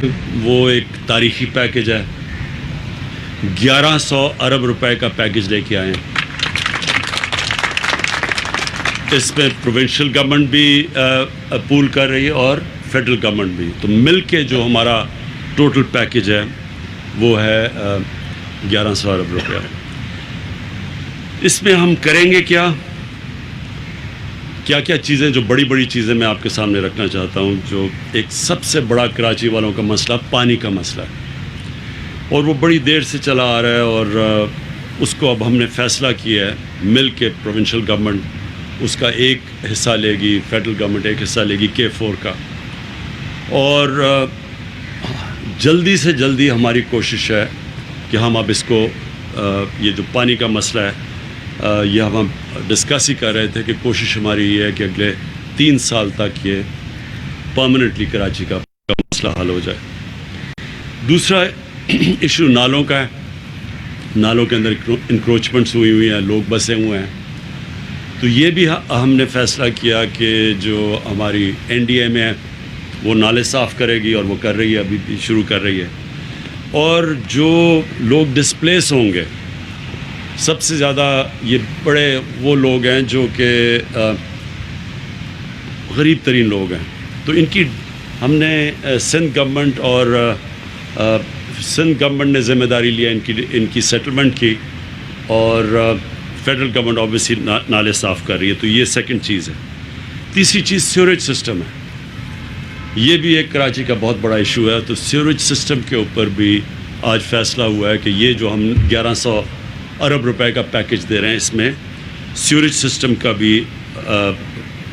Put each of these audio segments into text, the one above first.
وہ ایک تاریخی پیکج ہے. 1100 ارب روپے کا پیکج لے کے آئے ہیں. اس میں پروونشل گورنمنٹ بھی پول کر رہی ہے اور فیڈرل گورنمنٹ بھی. تو مل کے جو ہمارا ٹوٹل پیکج ہے وہ ہے 1100 ارب روپے. اس میں ہم کریں گے کیا چیزیں، جو بڑی بڑی چیزیں میں آپ کے سامنے رکھنا چاہتا ہوں. جو ایک سب سے بڑا کراچی والوں کا مسئلہ پانی کا مسئلہ ہے، اور وہ بڑی دیر سے چلا آ رہا ہے، اور اس کو اب ہم نے فیصلہ کیا ہے مل کے. پروونشل گورنمنٹ اس کا ایک حصہ لے گی، فیڈرل گورنمنٹ ایک حصہ لے گی K4 کا. اور جلدی سے جلدی ہماری کوشش ہے کہ ہم اب اس کو یہ جو پانی کا مسئلہ ہے یہ ہم ڈسکس ہی کر رہے تھے کہ کوشش ہماری یہ ہے کہ اگلے 3 سال تک یہ پرماننٹلی کراچی کا مسئلہ حل ہو جائے. دوسرا ایشو نالوں کا ہے. نالوں کے اندر انکروچمنٹس ہوئی ہیں، لوگ بسے ہوئے ہیں. تو یہ بھی ہم نے فیصلہ کیا کہ جو ہماری NDA میں ہے وہ نالے صاف کرے گی، اور وہ کر رہی ہے، ابھی بھی شروع کر رہی ہے. اور جو لوگ ڈسپلیس ہوں گے، سب سے زیادہ یہ بڑے وہ لوگ ہیں جو کہ غریب ترین لوگ ہیں. تو ان کی ہم نے سندھ گورنمنٹ نے ذمہ داری لیا ان کی سیٹلمنٹ کی، اور فیڈرل گورنمنٹ آبویسلی نالے صاف کر رہی ہے. تو یہ سیکنڈ چیز ہے. تیسری چیز سیوریج سسٹم ہے. یہ بھی ایک کراچی کا بہت بڑا ایشو ہے. تو سیوریج سسٹم کے اوپر بھی آج فیصلہ ہوا ہے کہ یہ جو ہم 1100 ارب روپے کا پیکج دے رہے ہیں، اس میں سیوریج سسٹم کا بھی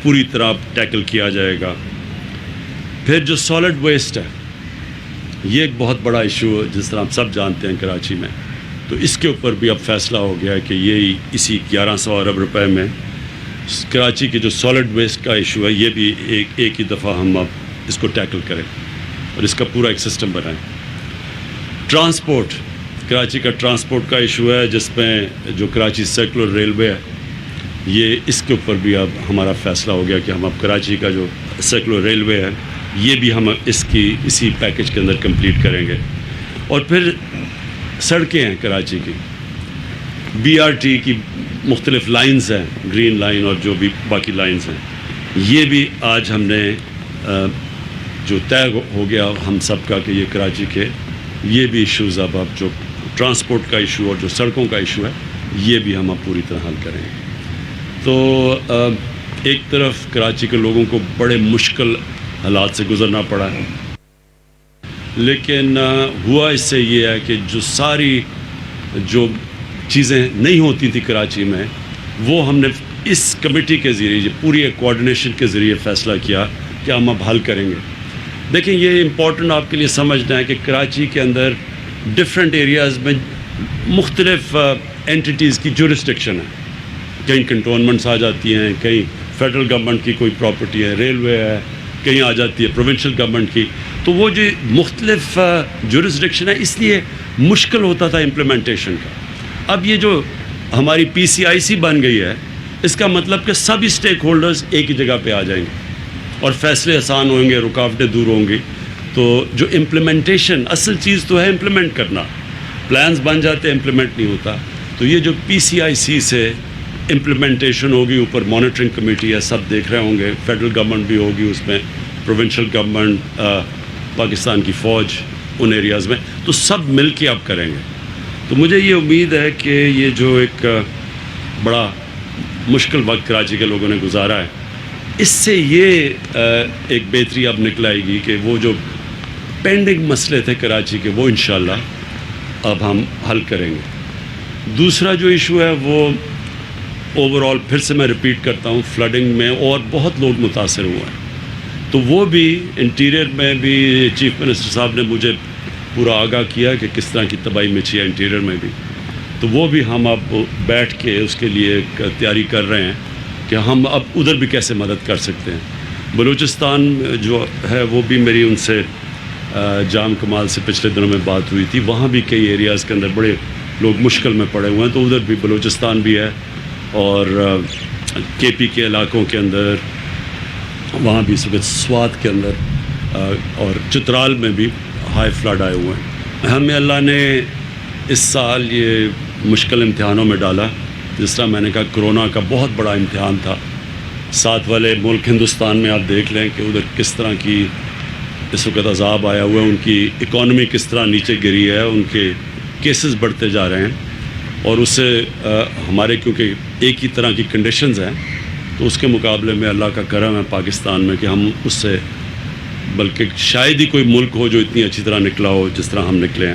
پوری طرح ٹیکل کیا جائے گا. پھر جو سالڈ ویسٹ ہے، یہ ایک بہت بڑا ایشو ہے، جس طرح ہم سب جانتے ہیں کراچی میں. تو اس کے اوپر بھی اب فیصلہ ہو گیا ہے کہ یہ اسی 1100 ارب روپے میں کراچی کے جو سالڈ ویسٹ کا ایشو ہے یہ بھی ایک ہی دفعہ ہم اب اس کو ٹیکل کریں اور اس کا پورا ایک سسٹم بنائیں. ٹرانسپورٹ، کراچی کا ٹرانسپورٹ کا ایشو ہے، جس میں جو کراچی سرکولر ریلوے ہے، یہ اس کے اوپر بھی اب ہمارا فیصلہ ہو گیا کہ ہم اب کراچی کا جو سرکولر ریلوے ہے یہ بھی ہم اسی پیکج کے اندر کمپلیٹ کریں گے. اور پھر سڑکیں ہیں کراچی کی، BRT کی مختلف لائنز ہیں، گرین لائن اور جو بھی باقی لائنز ہیں، یہ بھی آج ہم نے جو طے ہو گیا ہم سب کا کہ یہ کراچی کے یہ بھی ایشوز اب جو ٹرانسپورٹ کا ایشو اور جو سڑکوں کا ایشو ہے یہ بھی ہم اب پوری طرح حل کریں گے. تو ایک طرف کراچی کے لوگوں کو بڑے مشکل حالات سے گزرنا پڑا ہے، لیکن ہوا اس سے یہ ہے کہ جو ساری جو چیزیں نہیں ہوتی تھی کراچی میں، وہ ہم نے اس کمیٹی کے ذریعے پوری ایک کوآرڈینیشن کے ذریعے فیصلہ کیا کہ ہم اب حل کریں گے. دیکھیں، یہ امپورٹنٹ آپ کے لیے سمجھنا ہے کہ کراچی کے اندر ڈفرینٹ ایریاز میں مختلف اینٹیٹیز کی جورسڈکشن ہے. کہیں کنٹونمنٹس آ جاتی ہیں، کہیں فیڈرل گورنمنٹ کی کوئی پراپرٹی ہے، ریلوے ہے، کہیں آ جاتی ہے پروونشل گورنمنٹ کی. تو وہ جو مختلف جورسڈکشن ہے، اس لیے مشکل ہوتا تھا امپلیمنٹیشن کا. اب یہ جو ہماری PCIC بن گئی ہے، اس کا مطلب کہ سبھی اسٹیک ہولڈرز ایک ہی جگہ پہ آ جائیں گے اور فیصلے آسان ہوں گے، رکاوٹیں دور ہوں گی. تو جو امپلیمنٹیشن، اصل چیز تو ہے امپلیمنٹ کرنا. پلانز بن جاتے ہیں، امپلیمنٹ نہیں ہوتا. تو یہ جو PCIC سے امپلیمنٹیشن ہوگی، اوپر مانیٹرنگ کمیٹی ہے، سب دیکھ رہے ہوں گے، فیڈرل گورنمنٹ بھی ہوگی اس میں، پروونشل گورنمنٹ، پاکستان کی فوج ان ایریاز میں، تو سب مل کے اب کریں گے. تو مجھے یہ امید ہے کہ یہ جو ایک بڑا مشکل وقت کراچی کے لوگوں نے گزارا ہے، اس سے یہ ایک بہتری اب نکل آئے گی کہ وہ جو پینڈنگ مسئلے تھے کراچی کے، وہ انشاءاللہ اب ہم حل کریں گے. دوسرا جو ایشو ہے وہ اوور آل پھر سے میں ریپیٹ کرتا ہوں، فلڈنگ میں اور بہت لوگ متاثر ہوئے ہیں. تو وہ بھی انٹیریئر میں بھی چیف منسٹر صاحب نے مجھے پورا آگاہ کیا کہ کس طرح کی تباہی مچی ہے انٹیریئر میں بھی. تو وہ بھی ہم اب بیٹھ کے اس کے لیے ایک تیاری کر رہے ہیں کہ ہم اب ادھر بھی کیسے مدد کر سکتے ہیں. بلوچستان جو ہے وہ بھی میری ان سے جام کمال سے پچھلے دنوں میں بات ہوئی تھی. وہاں بھی کئی ایریاز کے اندر بڑے لوگ مشکل میں پڑے ہوئے ہیں. تو ادھر بھی بلوچستان بھی ہے، اور KP کے علاقوں کے اندر، وہاں بھی اس وقت سوات کے اندر اور چترال میں بھی ہائی فلڈ آئے ہوئے ہیں. ہمیں اللہ نے اس سال یہ مشکل امتحانوں میں ڈالا. جس طرح میں نے کہا کرونا کا بہت بڑا امتحان تھا. ساتھ والے ملک ہندوستان میں آپ دیکھ لیں کہ ادھر کس طرح کی اس وقت عذاب آیا ہوا ہے, ان کی اکانومی کس طرح نیچے گری ہے, ان کے کیسز بڑھتے جا رہے ہیں. اور اس سے ہمارے کیونکہ ایک ہی طرح کی کنڈیشنز ہیں تو اس کے مقابلے میں اللہ کا کرم ہے پاکستان میں کہ ہم اس سے بلکہ شاید ہی کوئی ملک ہو جو اتنی اچھی طرح نکلا ہو جس طرح ہم نکلے ہیں.